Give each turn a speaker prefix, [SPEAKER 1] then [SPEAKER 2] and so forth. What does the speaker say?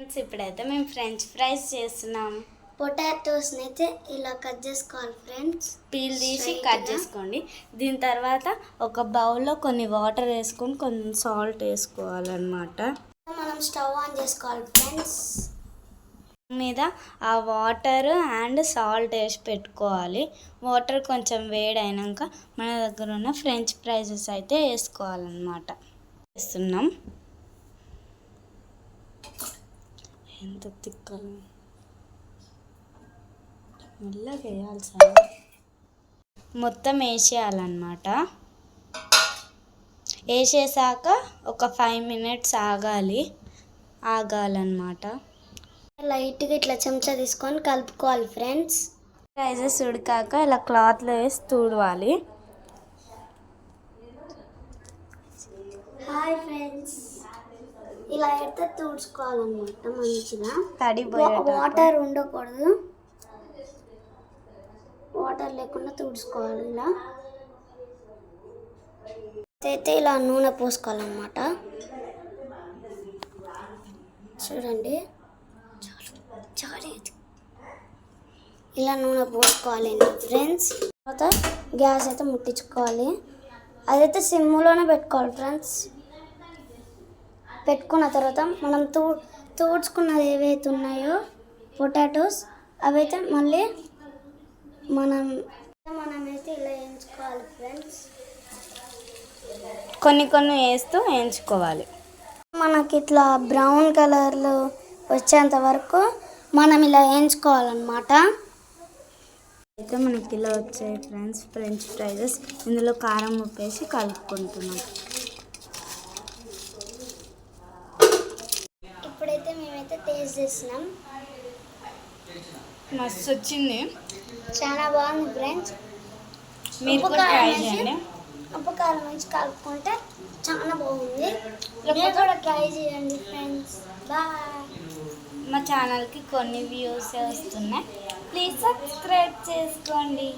[SPEAKER 1] ఇప్పుడైతే మేము French fries చేస్తున్నాం.
[SPEAKER 2] పొటాటోస్ని అయితే ఇలా కట్ చేసుకోవాలి ఫ్రెండ్స్.
[SPEAKER 1] పీల్ తీసి కట్ చేసుకోండి. దీని తర్వాత ఒక బౌల్లో కొన్ని వాటర్ వేసుకొని కొంచెం సాల్ట్ వేసుకోవాలన్నమాట.
[SPEAKER 2] మనం స్టవ్ ఆన్ చేసుకోవాలి ఫ్రెండ్స్.
[SPEAKER 1] మీద ఆ వాటర్ అండ్ సాల్ట్ వేసి పెట్టుకోవాలి. వాటర్ కొంచెం వేడైనాక మన దగ్గర ఉన్న ఫ్రెంచ్ ఫ్రైస్ అయితే వేసుకోవాలన్నమాట. వేస్తున్నాం. ఎంత తిక్కలు మెల్లగా వేయాలి సార్. మొత్తం వేసేయాలన్నమాట. వేసేసాక ఒక 5 minutes ఆగాలన్నమాట.
[SPEAKER 2] లైట్గా ఇట్లా చెంచా తీసుకొని కలుపుకోవాలి ఫ్రెండ్స్.
[SPEAKER 1] ఫ్రైజెస్ ఉడికాక ఇలా క్లాత్లో వేసి తుడవాలి.
[SPEAKER 2] హాయ్ ఫ్రెండ్స్, ఇలా అయితే తుడుచుకోవాలన్నమాట మంచిగా.
[SPEAKER 1] తడి
[SPEAKER 2] వాటర్ ఉండకూడదు, వాటర్ లేకుండా తుడుచుకోవాలి. ఇలా అయితే ఇలా నూనె పోసుకోవాలన్నమాట. చూడండి, ఇలా నూనె పోసుకోవాలి ఫ్రెండ్స్. తర్వాత గ్యాస్ అయితే ముట్టించుకోవాలి. అదైతే సిమ్లోనే పెట్టుకోవాలి ఫ్రెండ్స్. పెట్టుకున్న తర్వాత మనం తూడ్చుకున్నది ఏవైతే ఉన్నాయో పొటాటోస్ అవైతే మళ్ళీ మనమైతే ఇలా వేయించుకోవాలి ఫ్రెండ్స్.
[SPEAKER 1] కొన్ని వేస్తూ వేయించుకోవాలి.
[SPEAKER 2] మనకి ఇట్లా బ్రౌన్ కలర్లో వచ్చేంత వరకు మనం ఇలా వేయించుకోవాలన్నమాట.
[SPEAKER 1] అయితే మనకి ఇలా వచ్చాయి ఫ్రెండ్స్ ఫ్రెంచ్ ఫ్రైస్. ఇందులో కారం ఉప్పు వేసి కలుపుకుంటున్నాం.
[SPEAKER 2] ఇప్పుడైతే మేమైతే టేస్ట్ చేస్తున్నాం.
[SPEAKER 1] మస్తు వచ్చింది,
[SPEAKER 2] చాలా బాగుంది ఫ్రెండ్స్.
[SPEAKER 1] మీరు కూడా ట్రై చేయండి.
[SPEAKER 2] ఉప్పు కారం మంచి కలుపుకుంటే చాలా బాగుంది. మీరు కూడా ట్రై చేయండి ఫ్రెండ్స్. బాయ్.
[SPEAKER 1] మా ఛానల్కి కొన్ని వ్యూస్ వస్తున్నాయి. ప్లీజ్ సబ్స్క్రైబ్ చేసుకోండి.